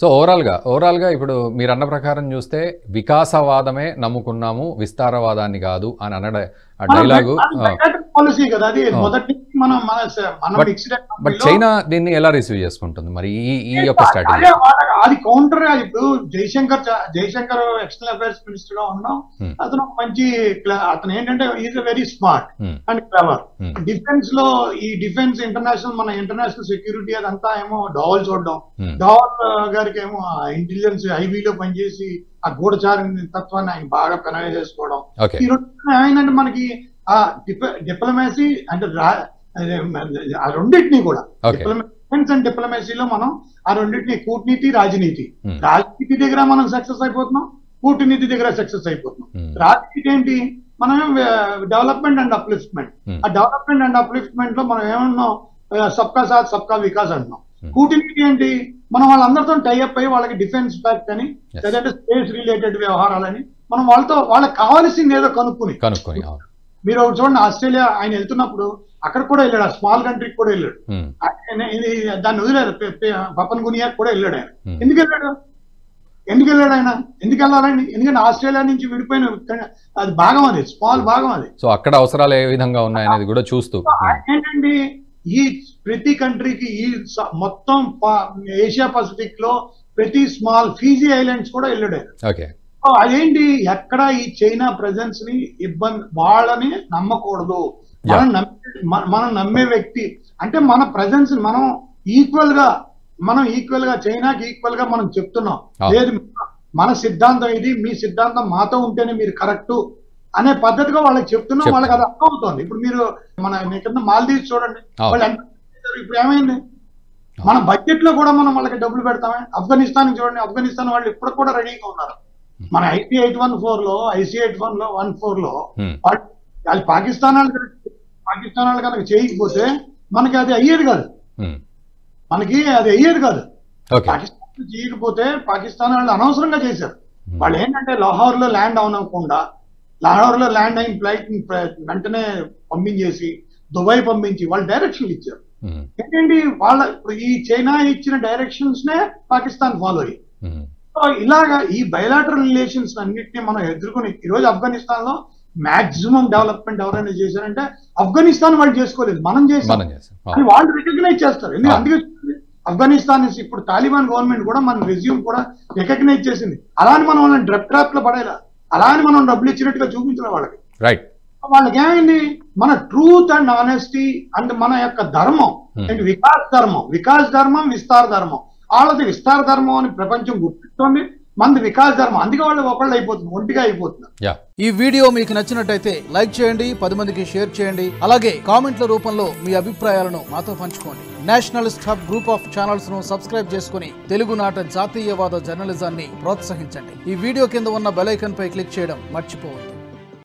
So ఓవరాల్గా ఇప్పుడు మీరు అన్న ప్రకారం చూస్తే వికాసవాదమే నమ్ముకున్నాము, విస్తారవాదాన్ని కాదు అని అన్న డైలాగు. పాలసీ కదా అది మొదటి బట్ చైనా దీన్ని ఎలా రిసీవ్ చేసుకుంటుంది మరి ఈ యొక్క స్ట్రాటజీ? అది కౌంటర్. ఇప్పుడు జయశంకర్ ఎక్స్టర్నల్ అఫైర్స్ మినిస్టర్ గా ఉన్నాం. అతను మంచి అతను ఏంటంటే is very smart and clever. Defence లో ఈ డిఫెన్స్ మన ఇంటర్నేషనల్ సెక్యూరిటీ అదంతా ఏమో డోవల్ చూడడం, డోవల్ గారికి ఏమో ఇంటెలిజెన్స్ ఐబీలో పనిచేసి ఆ గూఢచారి తత్వాన్ని ఆయన బాగా పెనలే చేసుకోవడం. ఈ ఆయన మనకి ఆ డిప్లొమసీ అంటే ఆ రెండింటినీ కూడా డిఫెన్స్ అండ్ డిప్లొమసీలో మనం ఆ రెండింటినీ కూటనీతి రాజనీతి దగ్గర మనం సక్సెస్ అయిపోతున్నాం, కూటనీతి దగ్గర సక్సెస్ అయిపోతున్నాం. రాజనీతి ఏంటి? మనం డెవలప్మెంట్ అండ్ అప్లిఫ్ట్మెంట్. ఆ డెవలప్మెంట్ అండ్ అప్లిఫ్ట్మెంట్ లో మనం ఏమన్నాం? సబ్కా సాత్ సబ్కా వికాస్ అంటున్నాం. కూటనీతి ఏంటి? మనం వాళ్ళందరితో టైఅప్ అయ్యి వాళ్ళకి డిఫెన్స్ ప్యాక్ట్ అని లేదంటే స్పేస్ రిలేటెడ్ వ్యవహారాలని మనం వాళ్ళకి కావాల్సింది ఏదో కనుక్కుని. మీరు ఒకటి చూడండి, ఆస్ట్రేలియా ఆయన వెళ్తున్నప్పుడు అక్కడ కూడా వెళ్ళాడు, ఆ స్మాల్ కంట్రీకి కూడా వెళ్ళాడు. దాన్ని వదిలేదు, పపన్ గునియా కూడా వెళ్ళాడు ఆయన. ఎందుకు వెళ్ళాడు ఆయన? ఎందుకు వెళ్ళాలండి? ఎందుకంటే ఆస్ట్రేలియా నుంచి విడిపోయిన అది భాగం, అది స్మాల్ భాగం అది. సో అక్కడ అవసరాలు ఏ విధంగా ఉన్నాయనేది కూడా చూస్తూ ఏంటండి ఈ ప్రతి కంట్రీకి ఈ మొత్తం ఏషియా పసిఫిక్ లో ప్రతి స్మాల్ ఫీజీ ఐలాండ్స్ కూడా వెళ్ళాడు ఆయన. అదేంటి? ఎక్కడ ఈ చైనా ప్రెజెన్స్ ని ఇబ్బంది వాళ్ళని నమ్మకూడదు. మనం నమ్మే వ్యక్తి అంటే మన ప్రెజెన్స్ మనం ఈక్వల్ గా చైనాకి ఈక్వల్ గా మనం చెప్తున్నాం. లేదు మన సిద్ధాంతం ఇది, మీ సిద్ధాంతం మాతో ఉంటేనే మీరు కరెక్ట్ అనే పద్ధతిగా వాళ్ళకి చెప్తున్నాం. వాళ్ళకి అది అర్థం అవుతుంది. ఇప్పుడు మీరు కింద మాల్దీవ్స్ చూడండి, వాళ్ళు ఎంత ఇప్పుడు ఏమైంది? మన బడ్జెట్ లో కూడా మనం వాళ్ళకి డబ్బులు పెడతామే. ఆఫ్ఘనిస్తాన్ చూడండి, ఆఫ్ఘనిస్తాన్ వాళ్ళు ఇప్పుడు కూడా రెడీగా ఉన్నారు. మన ఐసీ 814 లో వాళ్ళు పాకిస్తాన్ వాళ్ళు కనుక చేయకపోతే మనకి అది అయ్యేది కాదు. పాకిస్తాన్ చేయకపోతే పాకిస్తాన్ వాళ్ళు అనవసరంగా చేశారు. వాళ్ళు ఏంటంటే లాహోర్ లో ల్యాండ్ అవనకుండా లాహోర్ లో ల్యాండ్ అయిన ఫ్లైట్ వెంటనే పంపించేసి దుబాయ్ పంపించి వాళ్ళు డైరెక్షన్లు ఇచ్చారు. ఏంటండి ఈ చైనా ఇచ్చిన డైరెక్షన్స్ నే పాకిస్తాన్ ఫాలో అయ్యి. సో ఇలాగా ఈ బయలాటరల్ రిలేషన్స్ అన్నింటినీ మనం ఎదుర్కొని ఈరోజు ఆఫ్ఘనిస్తాన్ లో మాక్సిమం డెవలప్మెంట్ ఎవరైనా చేశారంటే ఆఫ్ఘనిస్తాన్ వాళ్ళు చేసుకోలేదు, మనం చేసాం అని వాళ్ళు రికగ్నైజ్ చేస్తారు. అందుకే ఆఫ్ఘనిస్తాన్ ఇప్పుడు తాలిబాన్ గవర్నమెంట్ కూడా మన రెజ్యూమ్ కూడా రికగ్నైజ్ చేసింది. అలానే మనం వాళ్ళని డ్రగ్ ట్రాప్ లో పడేలా, అలానే మనం డబ్బులు ఇచ్చినట్టుగా చూపించిన వాళ్ళకి. వాళ్ళకి ఏమైంది? మన ట్రూత్ అండ్ ఆనెస్టీ అండ్ మన యొక్క ధర్మం అండ్ వికాస్ ధర్మం విస్తార ధర్మం. వాళ్ళది విస్తార ధర్మం అని ప్రపంచం గుర్తిస్తోంది, మంది వికాస్ ధర్మం. అందుకే వాళ్ళు ఒకళ్ళు అయిపోతుంది, ఒంటిగా అయిపోతున్నారు. ఈ వీడియో మీకు నచ్చినట్టయితే లైక్ చేయండి, 10 మందికి షేర్ చేయండి. అలాగే కామెంట్ల రూపంలో మీ అభిప్రాయాలను మాతో పంచుకోండి. Nationalist hub group of channels ను సబ్స్క్రైబ్ చేసుకుని తెలుగునాట జాతీయవాద జర్నలిజాన్ని ప్రోత్సహించండి. ఈ వీడియో కింద ఉన్న బెల్ ఐకాన్ పై క్లిక్ చేయడం మర్చిపోవద్దు.